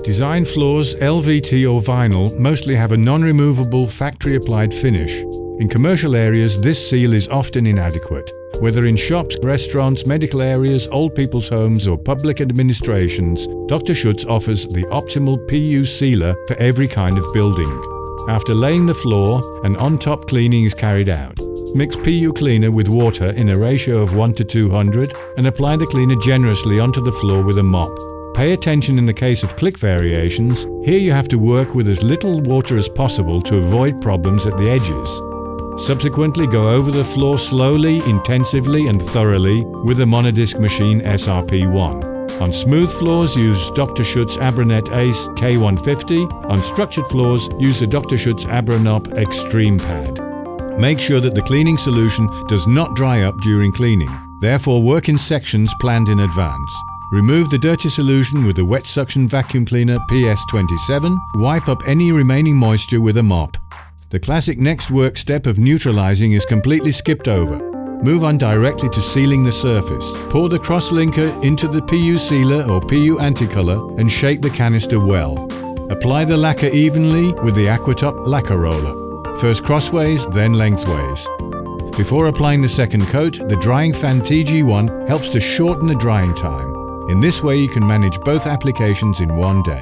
Design floors, LVT or vinyl, mostly have a non-removable factory-applied finish. In commercial areas, this seal is often inadequate. Whether in shops, restaurants, medical areas, old people's homes or public administrations, Dr. Schutz offers the optimal PU sealer for every kind of building. After laying the floor, an on-top cleaning is carried out. Mix PU cleaner with water in a ratio of 1 to 200 and apply the cleaner generously onto the floor with a mop. Pay attention in the case of click variations. Here you have to work with as little water as possible to avoid problems at the edges. Subsequently, go over the floor slowly, intensively and thoroughly with a monodisc machine SRP1. On smooth floors, use Dr. Schutz Abranet K150. On structured floors, use the Dr. Schutz Abranopp Extreme Pad. Make sure that the cleaning solution does not dry up during cleaning. Therefore, work in sections planned in advance. Remove the dirty solution with the wet suction vacuum cleaner PS27. Wipe up any remaining moisture with a mop. The classic next work step of neutralizing is completely skipped over. Move on directly to sealing the surface. Pour the cross-linker into the PU sealer or PU Anticolor and shake the canister well. Apply the lacquer evenly with the Aquatop lacquer roller. First crossways, then lengthways. Before applying the second coat, the drying fan TG1 helps to shorten the drying time. In this way you can manage both applications in one day.